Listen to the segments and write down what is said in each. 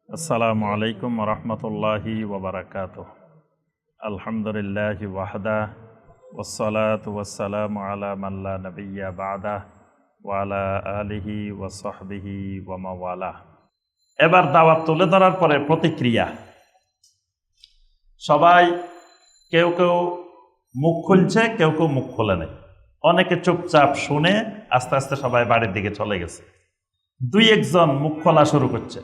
আসসালামু আলাইকুম রহমতুল্লাহি ওবরাকাতুহ। আলহামদুলিল্লাহি ওয়াহদা ওয়াসসালাতু ওয়াসসালামু আলা মান লা নাবিয়্যা বা'দা ওয়া আলা আলিহি ওয়া সাহবিহি ওয়া মাওয়ালা। এবার দাওয়াত তুলে ধরার পরে প্রতিক্রিয়া। সবাই কেউ কেউ মুখ খুলছে, কেউ কেউ মুখ খোলে নাই। অনেকে চুপচাপ শুনে আস্তে আস্তে সবাই বাড়ির দিকে চলে গেছে। দুই একজন মুখ খোলা শুরু করছে।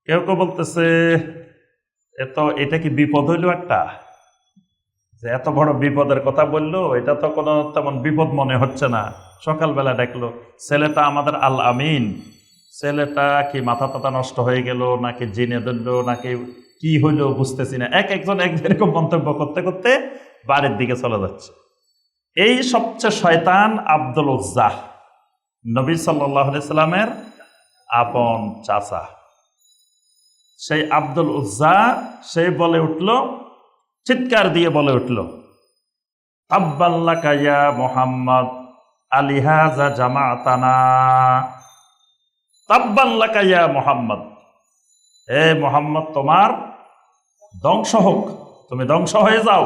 কেউ কেউ বলতেছে, এটা কি বিপদ হইল একটা, যে এত বড় বিপদের কথা বললো, এটা তো কোনো তেমন বিপদ মনে হচ্ছে না। সকালবেলা দেখলো ছেলেটা আমাদের আল আমিন, ছেলেটা কি মাথা টাথা নষ্ট হয়ে গেল নাকি জিনে ধরলো নাকি কি হইলো বুঝতেছি না। একজন এরকম মন্তব্য করতে করতে বাড়ির দিকে চলে যাচ্ছে। এই সবচেয়ে শয়তান আব্দুল উজ্জা, নবী সাল্লাল্লাহু আলাইহি সাল্লামের আপন চাচা। সেই আব্দুল উজ্জা সেই বলে উঠল, চিৎকার দিয়ে বলে উঠল, তাব্বাল্লাকা ইয়া মুহাম্মদ আলিহাযা জামাতানা, তাব্বাল্লাকা ইয়া মুহাম্মদ, হে মুহাম্মদ তোমার ধ্বংস হোক, তুমি ধ্বংস হয়ে যাও।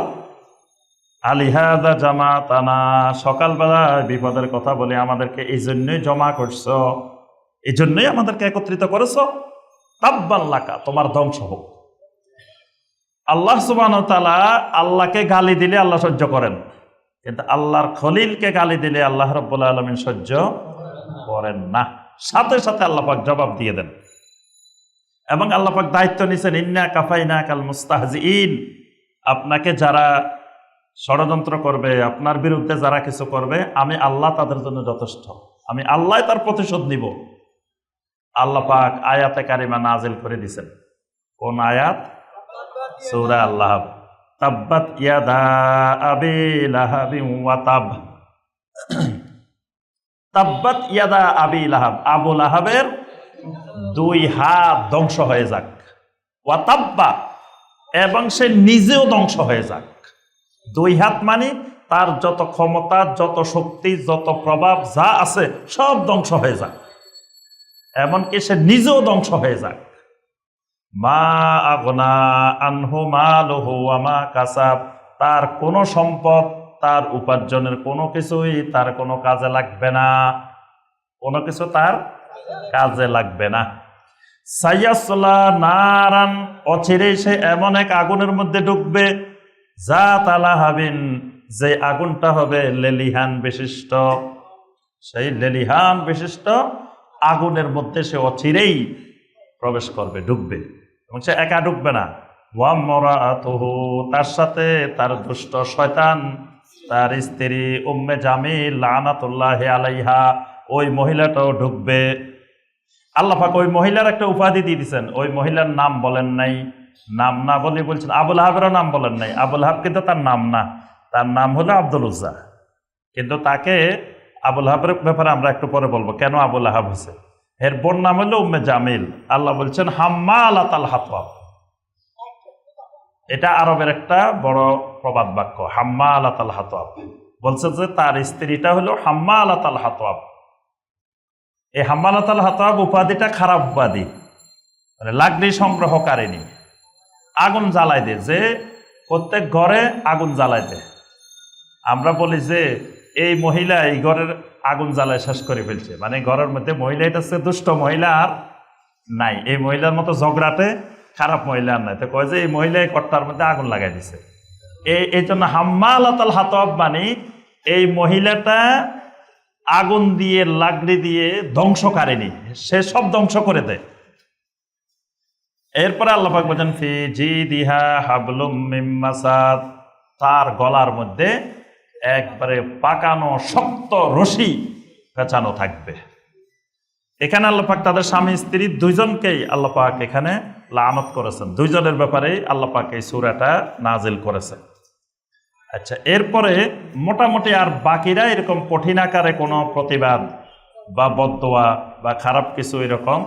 আলিহাযা জামাতানা, সকালবেলা বিপদের কথা বলে আমাদেরকে এই জন্যই জমা করছো, এই জন্যই আমাদেরকে একত্রিত করেছো। তাব্বাল্লাকা, তোমার ধ্বংস হোক। আল্লাহ সুবহানাহু ওয়া তাআলা আল্লাহকে গালি দিলে আল্লাহ সহ্য করেন, কিন্তু আল্লাহর খলিলকে গালি দিলে আল্লাহ রাব্বুল আলামিন সহ্য করেন না। সাথে সাথে আল্লাহ পাক জবাব দিয়ে দেন। এবং আল্লাহ পাক দায়িত্ব নিছেন, ইন্না কাফাইনাকাল মুস্তাহজিইন, আপনাকে যারা ষড়যন্ত্র করবে, আপনার বিরুদ্ধে যারা কিছু করবে, আমি আল্লাহ তাদের জন্য যথেষ্ট, আমি আল্লাহ তার প্রতিশোধ নিব। আল্লাহ পাক আয়াতে কারিমা নাজিল করে দিয়েছেন। কোন আয়াত? সূরা আল-লাহব। তাব্বাত ইয়াদা আবি লাহাবিন ওয়া তাব, তাব্বাত ইয়াদা আবি লাহাব, আবু লাহাবের দুই হাত ধ্বংস হয়ে যাক, ওয়া তাব্বা, এবং সে নিজেও ধ্বংস হয়ে যাক। দুই হাত মানে তার যত ক্ষমতা, যত শক্তি, যত প্রভাব যা আছে সব ধ্বংস হয়ে যাক, এমনকি সে নিজেও ধ্বংস হয়ে যাক। মা আগনা আনহু মালুহু ওয়া মা কাসাব, তার কোনো সম্পদ, তার উপার্জনের কোনো কিছুই তার কোনো কাজে লাগবে না, কোনো কিছু তার কাজে লাগবে না। সাইয়াসলা নারান, অচিরেই সে এমন এক আগুনের মধ্যে ঢুকবে, যাত লাহাবিন, যে আগুনটা হবে লেলিহান বিশিষ্ট, সেই লেলিহান বিশিষ্ট আগুনের মধ্যে সে অচিরেই প্রবেশ করবে, ঢুকবে। এবং সে একা ঢুকবে না, ওয়া মরাতুহু, তার সাথে তার দুষ্ট শয়তান, তার স্ত্রী উম্মে জামিল লানাতুল্লাহি আলাইহা, ওই মহিলাটাও ঢুকবে। আল্লাহ পাক ওই মহিলার একটা উপাধি দিয়ে দিয়েছেন। ওই মহিলার নাম বলেন নাই, নাম না বলে বলছেন। আবুল আহাবেরও নাম বলেন নাই। আবুল আহাব কিন্তু তার নাম না, তার নাম হলো আব্দুল উজ্জা। কিন্তু তাকে আবুল আহাবের ব্যাপারে আমরা একটু পরে বলবো কেন আবুল আহাব হয়েছে। এর বোন নাম হলো উম্মে জামিল। আল্লাহ বলছেন হাম্মালাতাল হাতাব, এটা আরবের একটা বড় প্রবাদ বাক্য। হাম্মালাতাল হাতাব বলছে যে তার স্ত্রীটা হলো হাম্মালাতাল হাতাব। এই হাম্মালাতাল হাতাব উপাধিটা খারাপ উপাধি, মানে লাকড়ি সংগ্রহকারিনী, আগুন জ্বালাই দে, যে প্রত্যেক ঘরে আগুন জ্বালাই দে। আমরা বলি যে এই মহিলা এই ঘরের আগুন জ্বালায় শেষ করে ফেলছে, মানে ঘরের মধ্যে মহিলা, এটা হচ্ছে দুষ্ট মহিলা আর নাই, এই মহিলার মতো ঝগড়াটে খারাপ মহিলা আর নাই। তো কয় যে এই মহিলা এই কট্টার মধ্যে আগুন লাগাই দিছে। এই জন্য হাম্মালাতাল হাতাব মানে এই মহিলাটা আগুন দিয়ে, লাকড়ি দিয়ে ধ্বংসকারিনী, সে সব ধ্বংস করে দেয়। এরপরে আল্লাহ পাক বলেন ফি জিদিহা হাবলুম মিন মাসাদ, তার গলার মধ্যে একবারে পাকানো শক্ত রশি পেঁচানো থাকবে। এখানে আল্লাহ পাক তাদের স্বামী স্ত্রী দুইজনকেই আল্লাহ পাক এখানে লানত করেছেন। দুইজনের ব্যাপারে আল্লাহ পাক এই সূরাটা নাজিল করেছেন। আচ্ছা, এরপরে মোটামুটি আর বাকিরা এরকম কঠিন আকারে কোনো প্রতিবাদ বা বদদোয়া বা খারাপ কিছু এরকম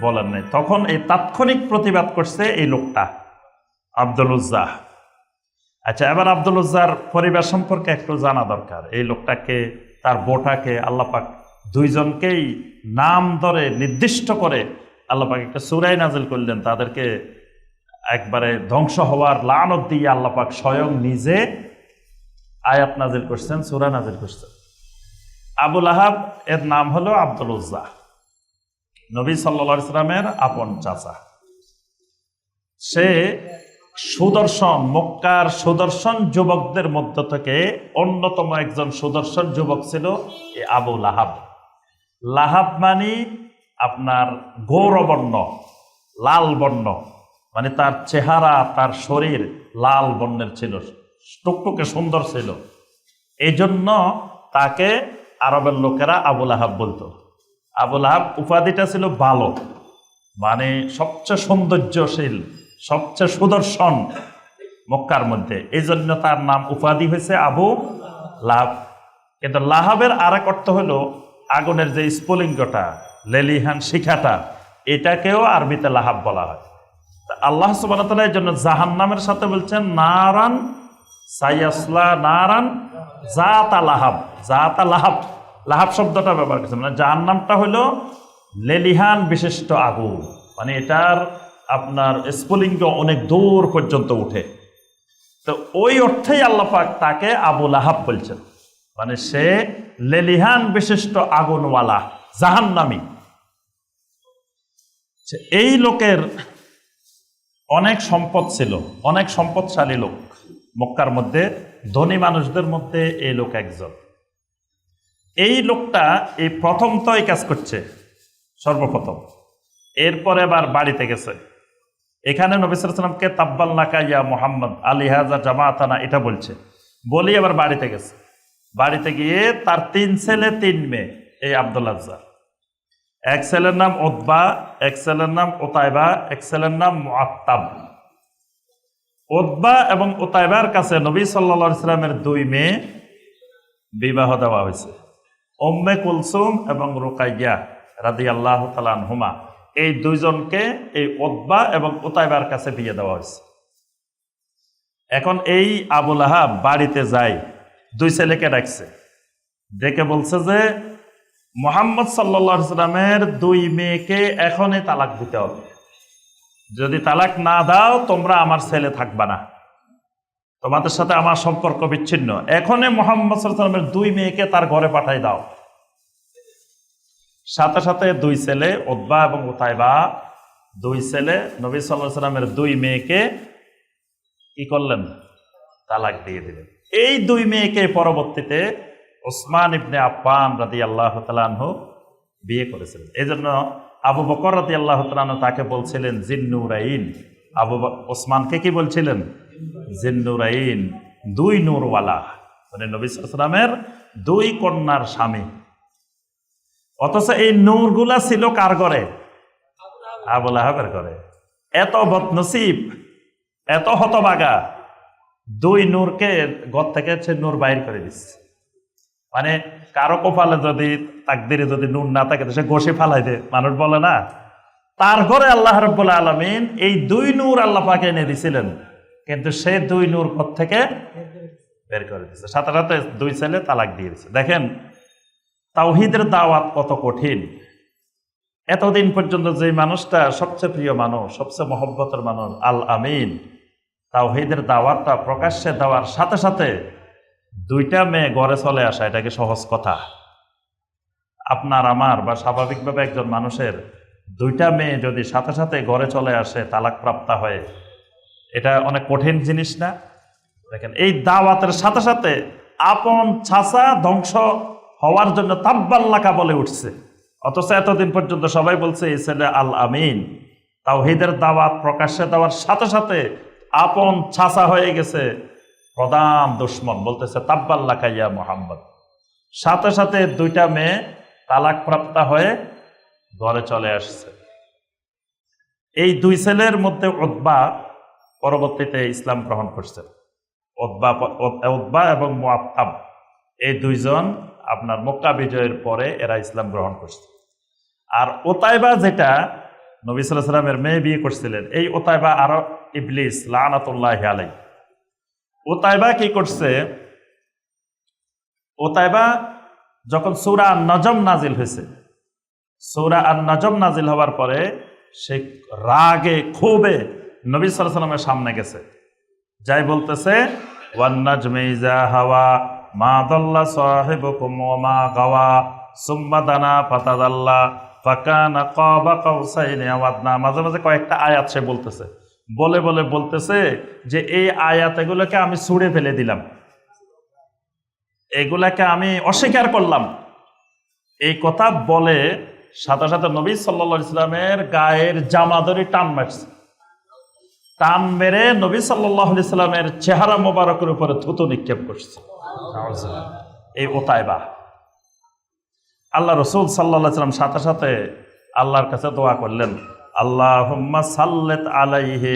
বলেন নাই। তখন এই তাৎক্ষণিক প্রতিবাদ করছে এই লোকটা আব্দুল উজ্জা। আচ্ছা, এবার আব্দুল উজ্জার পরিবার সম্পর্কে একটু জানা দরকার। এই লোকটাকে, তার বোটাকে আল্লাহ পাক দুইজনকেই নাম ধরে নির্দিষ্ট করে আল্লাহ পাক একটা সূরা নাজিল করলেন, তাদেরকে একবারে ধ্বংস হওয়ার লানত দিয়ে আল্লাহ পাক স্বয়ং নিজে আয়াত নাজিল করছেন, সূরা নাজিল করছেন। আবু লাহাব এর নাম হলো আব্দুল উজ্জা, নবী সাল্লাল্লাহু আলাইহি সাল্লামের আপন চাচা। সে সুদর্শন, মক্কার সুদর্শন যুবকদের মধ্য থেকে অন্যতম একজন সুদর্শন যুবক ছিল এই আবু লাহাব। লাহাব মানে আপনার গৌরবর্ণ, লাল বর্ণ, মানে তার চেহারা, তার শরীর লাল বর্ণের ছিল, টুকটুকে সুন্দর ছিল। এই জন্য তাকে আরবের লোকেরা আবু লাহাব বলতো। আবু লাহাব উপাধিটা ছিল ভালো, মানে সবচেয়ে সৌন্দর্যশীল, সবচেয়ে সুদর্শন মক্কার মধ্যে। এই জন্য তার নাম, উপাধি হয়েছে আবু লাহাব। কিন্তু লাহাবের আরেক অর্থ হলো আগুনের যে স্ফুলিঙ্গটা, লেলিহান শিখাটা, এটাকেও আরবিতে লাহাব বলা হয়। আল্লাহ সুবহানাহু ওয়া তাআলা এই জন্য জাহান্নামের সাথে বলছেন নারান সায়াসলা নারান জাতা লাহাব। জাতা লাহাব, লাহাব শব্দটা ব্যবহার করছে, মানে জাহান্নামটা হলো লেলিহান বিশিষ্ট আগুন, মানে এটার আপনার স্ফুলিঙ্গ অনেক দূর পর্যন্ত উঠে। তো ওই অর্থেই আল্লাহ পাক তাকে আবু লাহাব বলছেন, মানে সে লেলিহান বিশিষ্ট আগুনওয়ালা জাহান্নামী। এই লোকের অনেক সম্পদ ছিল, অনেক সম্পদশালী লোক মক্কার মধ্যে, ধনী মানুষদের মধ্যে এই লোক একজন। এই লোকটা এই প্রথম তো এই কাজ করছে সর্বপ্রথম, এরপরে আবার বাড়িতে গেছে। এখানে নবী সাল্লাল্লাহু আলাইহি ওয়াসাল্লামকে তাব্বাল্লাকা ইয়া মুহাম্মদ আলিহাজা জামাতানা এটা বলছে, বলি আবার বাড়িতে গেছে। বাড়িতে গিয়ে তার 3 ছেলে 3 মেয়ে, এই আব্দুল আজ্জা। এক ছেলের নাম উতবা, এক ছেলের নাম উতাইবা, এক ছেলের নাম মুআত্তাব। উতবা এবং উতাইবার কাছে নবী সাল্লাল্লাহু আলাইহি ওয়াসাল্লামের 2 মেয়ে বিবাহ দেওয়া হয়েছে, উম্মে কুলসুম এবং রুকাইয়া রাদিয়াল্লাহু তাআলা আনহুমা। এই 2 জনকে এই উতবা এবং উতাইবার কাছে বিয়ে দেওয়া হয়েছে। এখন এই আবু লাহাব বাড়িতে যায়, 2 ছেলেকে ডাকছে, ডেকে বলছে যে মুহাম্মদ সাল্লাল্লাহু আলাইহি ওয়াসাল্লামের 2 মেয়েকে এখনই তালাক দিতে হবে, যদি তালাক না দাও তোমরা আমার ছেলে থাকবা না, তোমাদের সাথে আমার সম্পর্ক বিচ্ছিন্ন। এখনই মুহাম্মদ সাল্লাল্লাহু আলাইহি ওয়াসাল্লামের 2 মেয়েকে তার ঘরে পাঠাই দাও। সাথে সাথে 2 ছেলে উতবা এবং উতাইবা, 2 ছেলে নবী সাল্লাল্লাহু আলাইহি ওয়াসাল্লামের 2 মেয়েকে কি করলেন? তালাক দিয়ে দিলেন। এই 2 মেয়েকে পরবর্তীতে ওসমান ইবনে আফফান রাদিয়াল্লাহু তাআলা আনহু বিয়ে করেছিলেন। এই জন্য আবু বকর রাদিয়াল্লাহু তাআলা আনহু তাকে বলছিলেন জিন্নুরাইন। ওসমানকে কি বলছিলেন? জিন্নুরাইন, 2 নূরওয়ালা, মানে নবী সাল্লাল্লাহু আলাইহি ওয়াসাল্লামের 2 কন্যার স্বামী। অথচ এই নূরগুলা ছিল কার ঘরে? আবু লাহাবের ঘরে। এত বদনসিব, এত হতভাগা, 2 নূরকে ঘর থেকে সে নূর বাইর করে দিচ্ছে। মানে কারো কপালে যদি, তাকদিরে যদি নূর না থাকে তো সে ঘষে ফালাই দেয়, মানুষ বলে না। তার ঘরে আল্লাহ রাব্বুল আলামিন এই 2 নূর আল্লাহ পাক এনে দিয়েছিলেন, কিন্তু সেই 2 নূর ঘর থেকে বের করে দিচ্ছে। সাথে সাথে 2 ছেলে তালাক দিয়ে দিচ্ছে। দেখেন তাওহীদের দাওয়াত কত কঠিন। এতদিন পর্যন্ত যে মানুষটা সবচেয়ে প্রিয় মানুষ, সবচেয়ে মহব্বতের মানুষ, আল আমিন, তাওহীদের দাওয়াতটা প্রকাশ্যে দেওয়ার সাথে সাথে 2টা মেয়ে ঘরে চলে আসা, এটা কি সহজ কথা? আপনার আমার বা স্বাভাবিকভাবে একজন মানুষের 2টা মেয়ে যদি সাথে সাথে ঘরে চলে আসে তালাক প্রাপ্তা হয়ে, এটা অনেক কঠিন জিনিস না? দেখেন এই দাওয়াতের সাথে সাথে আপন চাচা ধ্বংস হওয়ার জন্য তাব্বাল্লাকা বলে উঠছে। অথচ এতদিন পর্যন্ত সবাই বলছে এই ছেলে আল আমিন। তাওহীদের দাওয়াত প্রকাশ্যে দেওয়ার সাথে সাথে আপন চাচা হয়ে গেছে প্রধান দুশ্মন, বলতেছে তাব্বাল্লাকা ইয়া মুহাম্মদ। সাথে সাথে 2টা মেয়ে তালাক প্রাপ্তা হয়ে ঘরে চলে আসছে। এই 2 ছেলের মধ্যে উতবা পরবর্তীতে ইসলাম গ্রহণ করছে। উতবা এবং মুআত্তাব, এই 2 জন আপনার মক্কা বিজয়ের পরে এরা ইসলাম গ্রহণ করছে। আর উতাইবা, যেটা নবী সাল্লাল্লাহু আলাইহি ওয়াসাল্লামের মেয়ে বিয়ে করছিলেন, এই উতাইবা আরো ইবলিস লানাতুল্লাহি আলাইহি। উতাইবা কি করছে? উতাইবা যখন সূরা আন-নাজম নাজিল হয়েছে, সূরা আন-নাজম নাজিল হওয়ার পরে সে রাগে ক্ষোভে নবী সাল্লাল্লাহু আলাইহি ওয়াসাল্লামের সামনে গেছে, যাই বলতেছে ওয়ান নাজমি ইযা হাওয়া মা দাল্লা সাহিবুকুম ওয়া মা গাওয়া সুম্মা দানা ফাতাদাল্লা ফাকানা কাবা কাউসাইনি আও আদনা। মাঝে মাঝে কয়েকটা আয়াত সে বলতেছে, বলতেছে যে এই আয়াত এগুলোকে আমি ছুঁড়ে ফেলে দিলাম, এগুলাকে আমি অস্বীকার করলাম। এই কথা বলে সাথে সাথে নবী সাল্লাল্লাহু আলাইহি ওয়াসাল্লামের গায়ের জামা ধরে টান মারছে, টান মেরে নবী সাল্লাল্লাহু আলাইহি ওয়াসাল্লামের চেহারা মোবারকের উপরে থুতু নিক্ষেপ করছে। এই ওতাইবা আল্লাহ রাসূল সাল্লাল্লাহু আলাইহি ওয়াসাল্লাম সাথে সাথে আল্লাহর কাছে দোয়া করলেন, আল্লাহুম্মা সাল্লিত আলাইহি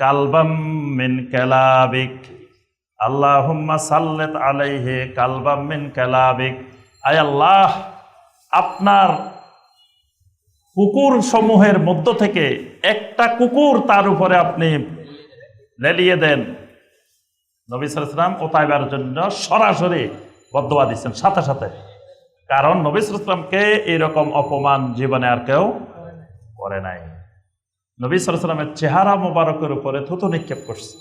কালবাম মিন কালাবিক, আল্লাহুম্মা সাল্লিত আলাইহি কালবাম মিন কালাবিক। আয় আল্লাহ, আপনার কুকুর সমূহের মধ্য থেকে একটা কুকুর তার উপরে আপনি লেলিয়ে দেন। নবী সাল্লাল্লাহু আলাইহি ওয়াসাল্লাম ওতাইবার জন্য সরাসরি বদদোয়া দিচ্ছেন সাথে সাথে, কারণ নবী সাল্লাল্লাহু আলাইহি ওয়াসাল্লামকে এরকম অপমান জীবনে আর কেউ করে নাই। নবী সাল্লাল্লাহু আলাইহি ওয়াসাল্লামের চেহারা মোবারকের উপরে থুতু নিক্ষেপ করছে।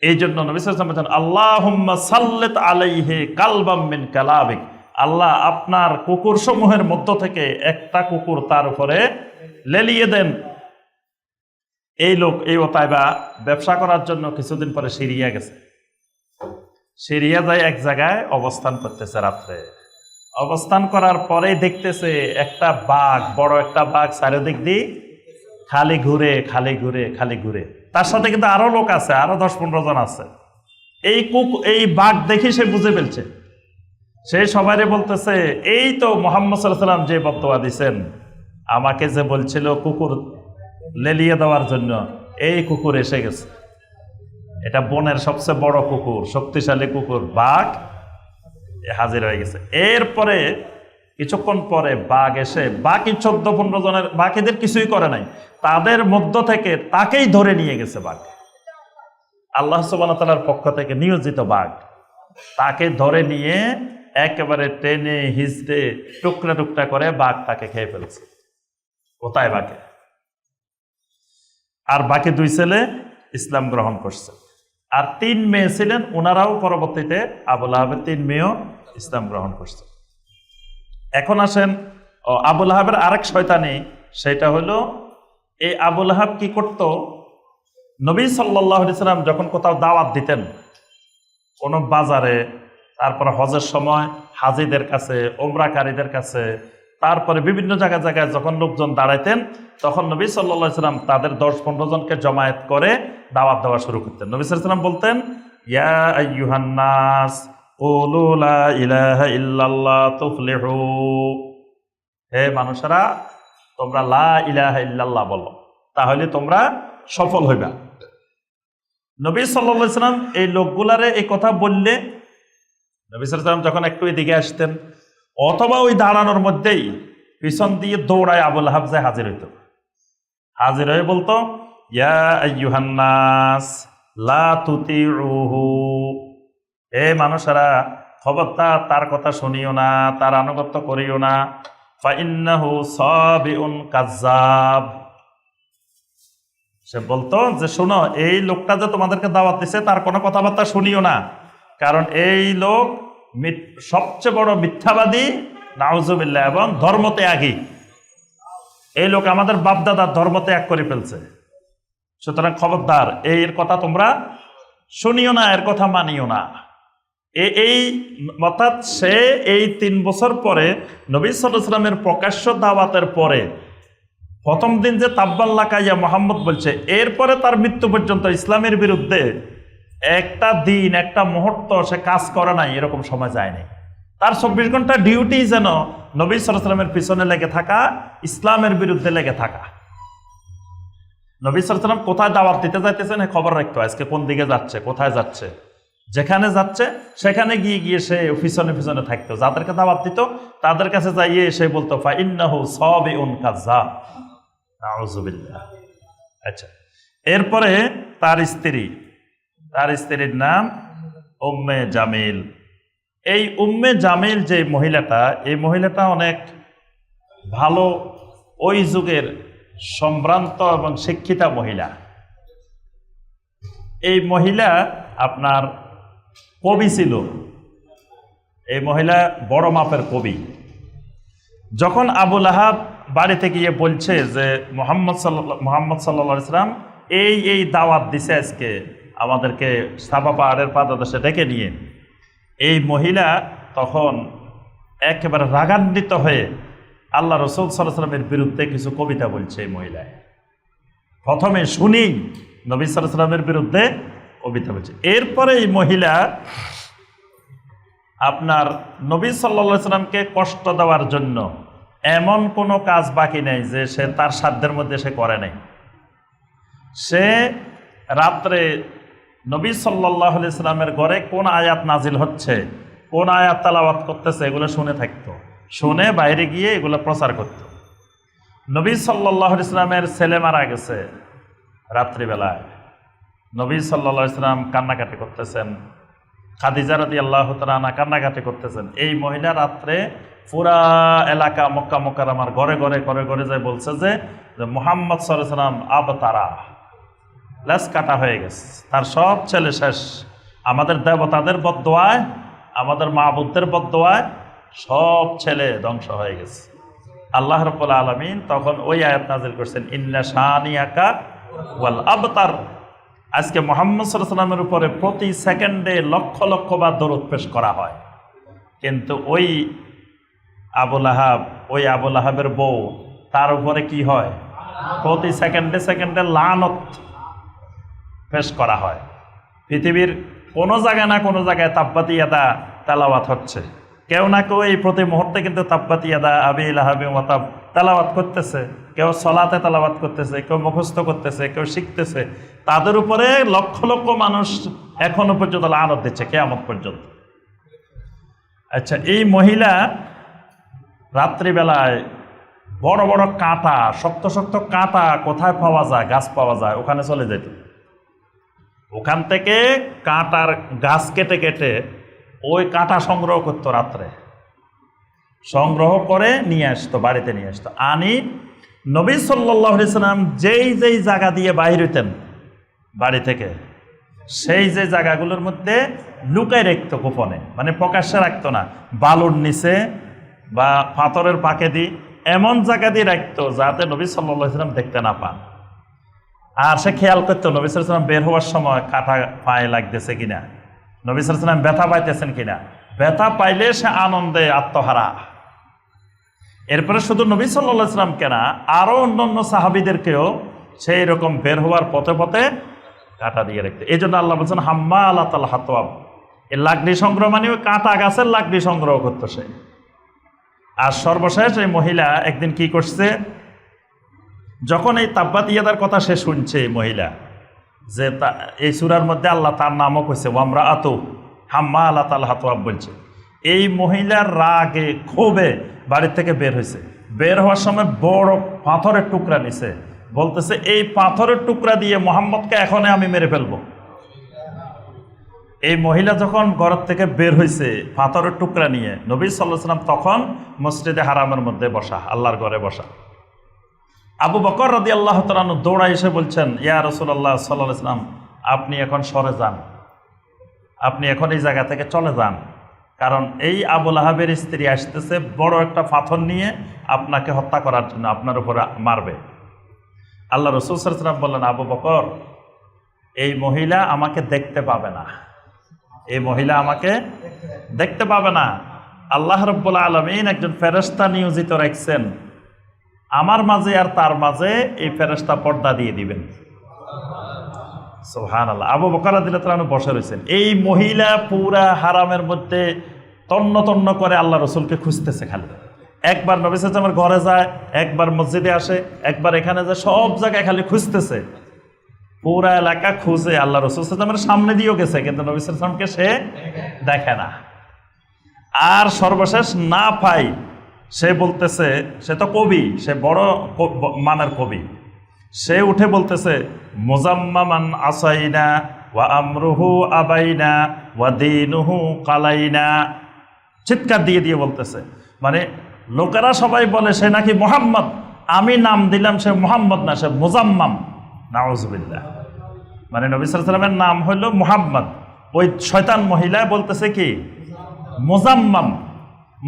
এই জন্য নবী সাল্লাল্লাহু আলাইহি ওয়াসাল্লাম বলেন, আল্লাহুম্মা সাল্লিত আলাইহি কালবাম মিন কালাবিক, আল্লাহ আপনার কুকুর সমূহের মধ্য থেকে একটা কুকুর তার উপরে লেলিয়ে দেন। এই লোক এই ওতাইবা ব্যবসা করার জন্য কিছুদিন পরে সিরিয়া গেছে। সিরিয়া যায় এক জায়গায় অবস্থান করতেছে, রাত্রে অবস্থান করার পরেই দেখতেছে একটা বাঘ, বড় একটা বাঘ চারিদিক দিয়ে খালি ঘুরে। তার সাথে কিন্তু আরো লোক আছে, আরো 10-15 জন আছে। এই বাঘ দেখি সে বুঝে ফেলছে, সে সবাই বলতেছে, এই তো মুহাম্মদ সাল্লাল্লাহু আলাইহি ওয়াসাল্লাম যে বদদোয়া দিছেন, আমাকে যে বলছিল কুকুর লেলিয়ে দেওয়ার জন্য, এই কুকুর এসে গেছে। এটা বনের সবচেয়ে বড় কুকুর, শক্তিশালী কুকুর, বাঘ হাজির হয়ে গেছে। এরপরে কিছুক্ষণ পরে বাঘ এসে বাকি 14-15 জনের, বাকিদের কিছুই করে নাই, তাদের মধ্য থেকে তাকেই ধরে নিয়ে গেছে বাঘ। আল্লাহ সুবহানাহু ওয়া তাআলার পক্ষ থেকে নিয়োজিত বাঘ, তাকে ধরে নিয়ে একেবারে টেনে হিজড়ে টুকরা টুকরা করে বাঘ তাকে খেয়ে ফেলছে, কোথায় বাঘে। আর বাকি 2 ছেলে ইসলাম গ্রহণ করছে, আর 3 মেয়ে ছিলেন, ওনারাও পরবর্তীতে আবু লাহাবের 3 মেয়েও ইসলাম গ্রহণ করছে। এখন আসেন আবু লাহাবের আরেক শয়তানি, সেটা হলো এই আবু লাহাব কি করত, নবী সাল্লাল্লাহু আলাইহি ওয়াসাল্লাম যখন কোথাও দাওয়াত দিতেন, কোনো বাজারে, তারপরে হজের সময় হাজিদের কাছে, ওমরাকারীদের কাছে, তারপরে বিভিন্ন জায়গায় যখন লোকজন দাঁড়াইতেন, তখন নবী সাল্লাল্লাহু আলাইহি ওয়াসাল্লাম তাদের 10-15 জনকে জমায়েত করে দাওয়াত দেওয়া শুরু করতেন। নবী সাল্লাল্লাহু আলাইহি ওয়াসাল্লাম বলতেন, ইয়া আইয়ুহান নাস কুলু লা ইলাহা ইল্লাল্লাহ তুফলিহু, হে মানুষেরা, তোমরা লা ইলাহা ইল্লাল্লাহ বলো, তাহলে তোমরা সফল হইবা। নবী সাল্লাল্লাহু আলাইহি ওয়াসাল্লাম এই লোকগুলারে এই কথা বললে নবী সাল্লাল্লাহু আলাইহি ওয়াসাল্লাম যখন একটু এদিকে আসতেন, অথবা ওই দাঁড়ানোর মধ্যেই পিছন দিয়ে দৌড়ায় আবু লাহাব যায় হাজির হইত। হাজির হয়ে বলতো, ইয়া আইয়ুহান নাস লা তুতিউহু, হে মানুষেরা, খবরদার তার কথা শুনিও না, তার আনুগত্য করিও না। ফাইন্নাহু সাবিউন কাজ্জাব, সে বলতো যে শোনো, এই লোকটা যে তোমাদেরকে দাওয়াত দিছে তার কোনো কথাবার্তা শুনিও না, কারণ এই লোক সবচেয়ে বড় মিথ্যাবাদী, নাউজুবিল্লাহ, এবং ধর্মত্যাগী। এই লোক আমাদের বাপদাদার ধর্ম ত্যাগ করে ফেলছে, সুতরাং খবরদার এর কথা তোমরা শুনিও না, এর কথা মানিও না। এই অর্থাৎ সে এই 3 বছর পরে নবী সাল্লাল্লাহু আলাইহি ওয়াসাল্লামের প্রকাশ্য দাওয়াতের পরে প্রথম দিন যে তাব্বাল্লাকা ইয়া মুহাম্মদ বলছে, এরপরে তার মৃত্যু পর্যন্ত ইসলামের বিরুদ্ধে একটা দিন, একটা মুহূর্ত সে কাজ করে নাই, এরকম সময় যায়নি। তার 24 ঘন্টা ডিউটি যেন নবী সাল্লাল্লাহু আলাইহি ওয়াসাল্লামের পিছনে লেগে থাকা, ইসলামের বিরুদ্ধে লেগে থাকা। নবী সাল্লাল্লাহু আলাইহি ওয়াসাল্লাম কোথায় দাওয়াত দিতে যাইতেছেন খবর রাখতো, আজকে কোন দিকে যাচ্ছে, কোথায় যাচ্ছে, যেখানে যাচ্ছে সেখানে গিয়ে সে পিছনে থাকতো। যাদেরকে দাওয়াত দিত তাদের কাছে যাইয়ে সে বলতো, ফাইন্নাহু সাবিউন কাজ্জাব, নাউজুবিল্লাহ। আচ্ছা, এরপরে তার স্ত্রীর নাম উম্মে জামিল। এই উম্মে জামিল যে মহিলাটা, এই মহিলাটা অনেক ভালো, ওই যুগের সম্ভ্রান্ত এবং শিক্ষিতা মহিলা। এই মহিলা আপনার কবি ছিল, এই মহিলা বড় মাপের কবি। যখন আবু লাহাব বাড়িতে গিয়ে বলছে যে মোহাম্মদ সাল্লাল্লাহু আলাইহি সাল্লাম এই দাওয়াত দিছে আজকে আমাদেরকে সাবা পাহাড়ের পাদদেশে ডেকে নিয়ে, এই মহিলা তখন একেবারে রাগান্বিত হয়ে আল্লাহ রাসূল সাল্লাল্লাহু আলাইহি সাল্লামের বিরুদ্ধে কিছু কবিতা বলছে। এই মহিলা প্রথমে শুনি নবী সাল্লাল্লাহু আলাইহি সাল্লামের বিরুদ্ধে কবিতা বলছে। এরপরে এই মহিলা আপনার নবী সাল্লাল্লাহু আলাইহি সাল্লামকে কষ্ট দেওয়ার জন্য এমন কোনো কাজ বাকি নেই যে সে তার সাধ্যের মধ্যে সে করে নাই। সে রাত্রে নবী সাল্লাল্লাহু আলাইহি সাল্লামের ঘরে কোন আয়াত নাজিল হচ্ছে, কোন আয়াত তেলাওয়াত করতেছে, এগুলো শুনে থাকতো, শুনে বাইরে গিয়ে এগুলো প্রচার করত। নবী সাল্লাল্লাহু আলাইহি সাল্লামের ছেলে মারা গেছে রাত্রিবেলায়, নবী সাল্লাল্লাহু আলাইহি সাল্লাম কান্নাকাটি করতেছেন, খাদিজা রাদিয়াল্লাহু তাআলা আনহা কান্নাকাটি করতেছেন। এই মহিলা রাত্রে পুরা এলাকা মক্কা মুকাররমার ঘরে ঘরে যায় বলছে যে মুহাম্মদ সাল্লাল্লাহু আলাইহি সাল্লাম আবতারা, লেজ কাটা হয়ে গেছে, তার সব ছেলে শেষ। আমাদের দেবতাদের বদদোয়ায়, আমাদের মাবুদদের বদদোয়ায় সব ছেলে ধ্বংস হয়ে গেছে। আল্লাহ রাব্বুল আলামিন তখন ওই আয়াত নাযিল করছেন, ইন্না শানিয়াকা ওয়াল আবতার। আজকে মুহাম্মদ সাল্লাল্লাহু আলাইহি সাল্লামের উপরে প্রতি সেকেন্ডে লক্ষ লক্ষ বার দরুদ পেশ করা হয়, কিন্তু ওই আবু লাহাবের বউ, তার উপরে কি হয়? প্রতি সেকেন্ডে লানত পেশ করা হয়। পৃথিবীর কোনো জায়গায় না কোনো জায়গায় তাব্বাতি ইয়াদা তেলাওয়াত হচ্ছে, কেউ না কেউ এই প্রতি মুহূর্তে কিন্তু তাব্বাতি ইয়াদা আবি লাহাবি ওয়া তাব তেলাওয়াত করতেছে, কেউ সলাতে তেলাওয়াত করতেছে, কেউ মুখস্থ করতেছে, কেউ শিখতেছে। তাদের উপরে লক্ষ লক্ষ মানুষ এখনো পর্যন্ত লানত দিচ্ছে কিয়ামত পর্যন্ত। আচ্ছা, এই মহিলা রাত্রিবেলায় বড় বড় কাঁটা, শক্ত শক্ত কাঁটা কোথায় পাওয়া যায়, গাছ পাওয়া যায়, ওখানে চলে যেত। ওখান থেকে কাঁটার গাছ কেটে কেটে ওই কাঁটা সংগ্রহ করতো, রাত্রে সংগ্রহ করে নিয়ে আসতো, বাড়িতে নিয়ে আসতো। আনি নবী সাল্লাল্লাহু আলাইহি সাল্লাম যেই জায়গা দিয়ে বাইর হইতেন বাড়ি থেকে, সেই যে জায়গাগুলোর মধ্যে লুকায় রাখতো গোপনে, মানে প্রকাশ্যে রাখতো না, বালুর নিচে বা পাথরের পাকে দিয়ে এমন জায়গা দিয়ে রাখতো যাতে নবী সাল্লাল্লাহু আলাইহি সাল্লাম দেখতে না পান। আর সে খেয়াল করতো নবী সাল্লাল্লাহু আলাইহি সাল্লাম বের হওয়ার সময় কাঁটা পায়ে লাগতেছে কিনা, নবী সাল্লাল্লাহু আলাইহি সাল্লাম ব্যথা পাইতেছেন কিনা। ব্যথা পাইলে সে আনন্দে আত্মহারা। এরপরে শুধু নবী সাল্লাল্লাহু আলাইহি সাল্লাম কেনা, আরও অন্যান্য সাহাবীদেরকেও সেই রকম বের হওয়ার পথে পথে কাঁটা দিয়ে রাখতো। এই জন্য আল্লাহ বলছেন হাম্মালাতাল হাতওয়াব, এই লাকড়ি সংগ্রহ মানে ওই কাঁটা গাছের লাকড়ি সংগ্রহ করতো সে। আর সর্বশেষ এই মহিলা একদিন কি করছে, যখন এই তাব্বাত ইয়াদার কথা সে শুনছে, এই মহিলা যে এই সূরার মধ্যে আল্লাহ তার নামও কইছে ওয়ামরাআতু হাম্মালাতাল হাতওয়াব বলছে। এই মহিলার রাগে ক্ষোভে বাড়ির থেকে বের হয়েছে। বের হওয়ার সময় বড় পাথরের টুকরা নিছে, বলতেছে এই পাথরের টুকরা দিয়ে মুহাম্মদকে এখনই আমি মেরে ফেলবো। এই মহিলা যখন ঘর থেকে বের হয়েছে পাথরের টুকরা নিয়ে, নবী সাল্লাল্লাহু আলাইহি সাল্লাম তখন মসজিদে হারামের মধ্যে বসা, আল্লাহর ঘরে বসা। আবু বকর রাদিয়াল্লাহু তাআলা আনহু দৌড়া এসে বলছেন, ইয়া রাসূলুল্লাহ সাল্লাল্লাহু আলাইহি সাল্লাম, আপনি এখন সরে যান, আপনি এখন এই জায়গা থেকে চলে যান, কারণ এই আবু লাহাবের স্ত্রী আসতেছে বড় একটা পাথর নিয়ে আপনাকে হত্যা করার জন্য, আপনার উপরে মারবে। আল্লাহ রাসূল সাল্লাল্লাহু আলাইহি সাল্লাম বললেন, আবু বকর, এই মহিলা আমাকে দেখতে পাবে না, এই মহিলা আমাকে দেখতে পাবে না। আল্লাহ রাব্বুল আলামিন একজন ফেরেশতা নিয়োজিত রাখছেন আমার মাঝে আর তার মাঝে, এই ফেরেশতা পর্দা দিয়ে দিবেন। সুবহানাল্লাহ। আবু বকর রাদিয়াল্লাহু তাআলা বসে রয়েছেন। এই মহিলা পুরা হারামের মধ্যে তন্ন তন্ন করে আল্লাহ রাসূলকে খুঁজতেছে, খালি একবার নবী সাল্লাল্লাহু আলাইহি ওয়াসাল্লামের ঘরে যায়, একবার মসজিদে আসে, একবার এখানে যায়, সব জায়গায় খালি খুঁজতেছে। পুরা এলাকা খুঁজে আল্লাহ রাসূল সাল্লাল্লাহু আলাইহি ওয়াসাল্লামের সামনে দিয়েও গেছে, কিন্তু নবী সাল্লাল্লাহু আলাইহি ওয়াসাল্লামকে সে দেখে না। আর সর্বশেষ না পাই, সে বলতেছে, সে তো কবি, সে বড় মানের কবি, সে উঠে বলতেছে মুজাম্মামান আসাইনা ওয়া আমরুহু আবাইনা ওয়া দীনুহু কালাইনা, চিৎকার দিয়ে দিয়ে বলতেছে, মানে লোকেরা সবাই বলে সে নাকি মুহাম্মদ, আমি নাম দিলাম সে মুহাম্মদ না, সে মুজাম্মাম। নাউজুবিল্লাহ। মানে নবী সাল্লাল্লাহু আলাইহি ওয়াসাল্লামের নাম হলো মুহাম্মদ, ওই শয়তান মহিলা বলতেছে কি মুজাম্মাম।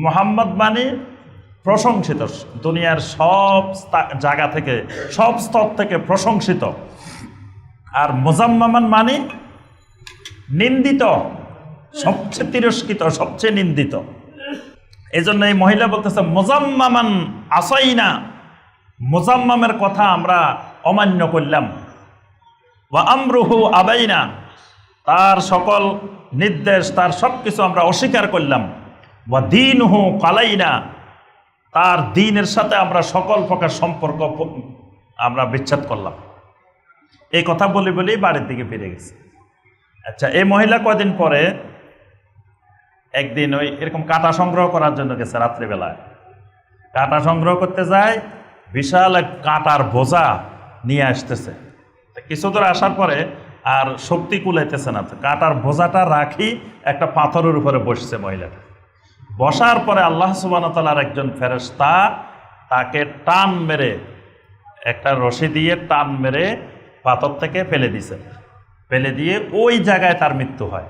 মুহাম্মদ মানে প্রশংসিত, দুনিয়ার সব জায়গা থেকে, সব স্তর থেকে প্রশংসিত। আর মুজাম্মামান মানে নিন্দিত, সবচেয়ে তিরস্কৃত, সবচেয়ে নিন্দিত। এই জন্য এই মহিলা বলতেছে মুজাম্মামান আসাইনা, মুজাম্মামের কথা আমরা অমান্য করলাম। ওয়া আমরুহু আবাইনা, তার সকল নির্দেশ, তার সব কিছু আমরা অস্বীকার করলাম। ওয়া দীনহু কালাইনা, তার দ্বীনের সাথে আমরা সকল প্রকার সম্পর্ক আমরা বিচ্ছেদ করলাম। এই কথা বলে বলেই বাড়ির দিকে ফিরে গেছে। আচ্ছা, এই মহিলা কয়দিন পরে একদিন ওই এরকম কাঁটা সংগ্রহ করার জন্য গেছে। রাত্রিবেলায় কাঁটা সংগ্রহ করতে যায়, বিশাল এক কাঁটার বোঝা নিয়ে আসতেছে। কিছু দূর আসার পরে আর শক্তি কুলাইতেছে না, কাঁটার বোঝাটা রাখি একটা পাথরের উপরে বসছে মহিলাটা। বসার পরে আল্লাহ সুবহানাহু ওয়া তাআলার একজন ফেরেশতা তাকে টান মেরে, একটা রশি দিয়ে টান মেরে পাথর থেকে ফেলে দিছে। ফেলে দিয়ে ওই জায়গায় তার মৃত্যু হয়।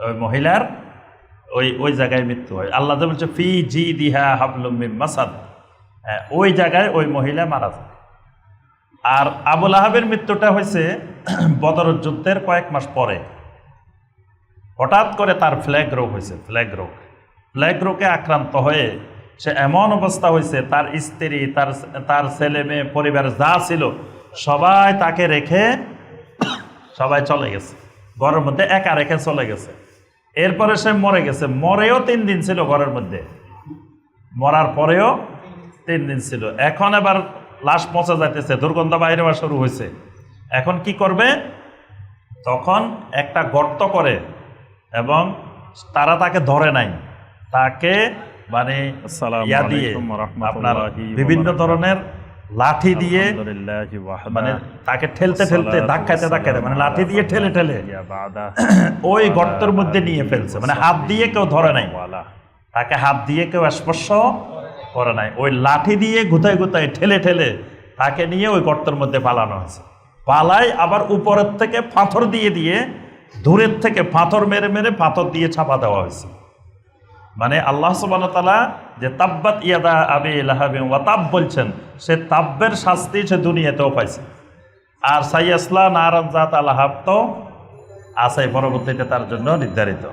ওই মহিলার ওই জায়গায় মৃত্যু হয়। আল্লাহ বলছে ফি জিদিহা হাবলুম মিন মাসাদ, ওই জায়গায় ওই মহিলা মারা যায়। আর আবু লাহাবের মৃত্যুটা হয়েছে বদর যুদ্ধের কয়েক মাস পরে। হঠাৎ করে তার ফ্ল্যাগ রোগ হয়েছে। ফ্ল্যাগ রোগে আক্রান্ত হয়ে সে এমন অবস্থা হয়েছে, তার স্ত্রী, তার ছেলে মেয়ে, পরিবার যা ছিল সবাই তাকে রেখে সবাই চলে গেছে, ঘরের মধ্যে একা রেখে চলে গেছে। এরপরে সে মরে গেছে। মরেও 3 দিন ছিল ঘরের মধ্যে, মরার পরেও 3 দিন ছিল। এখন এবার লাশ পচা যাইতেছে, দুর্গন্ধ বাইরে হওয়া শুরু হয়েছে। এখন কি করবে? তখন একটা গর্ত করে, এবং তারা তাকে ধরে নাই, তাকে মানে ইয়া দিয়ে, আপনার বিভিন্ন ধরনের লাঠি দিয়ে, মানে তাকে ঠেলতে ধাক্কাতে মানে লাঠি দিয়ে ঠেলে ওই গর্তের মধ্যে নিয়ে ফেলছে। মানে হাত দিয়ে কেউ ধরে নাই, তাকে হাত দিয়ে কেউ স্পর্শ করে নাই। ওই লাঠি দিয়ে গুতায় ঠেলে তাকে নিয়ে ওই গর্তের মধ্যে পালানো হয়েছে। পালাই আবার উপরের থেকে পাথর দিয়ে দূরের থেকে পাথর মেরে পাথর দিয়ে চাপা দেওয়া হয়েছে। মানে আল্লাহ সুবহানাহু ওয়া তাআলা যে তাব্বাত ইয়াদা আবি লাহাবিন ওয়া তাব বলছেন, সে তাব্বের শাস্তি সে দুনিয়াতেও পাইছে। আর সাইয়াসলা নারান যাতা লাহাব তো আছে পরবর্তীতে তার জন্য নির্ধারিত।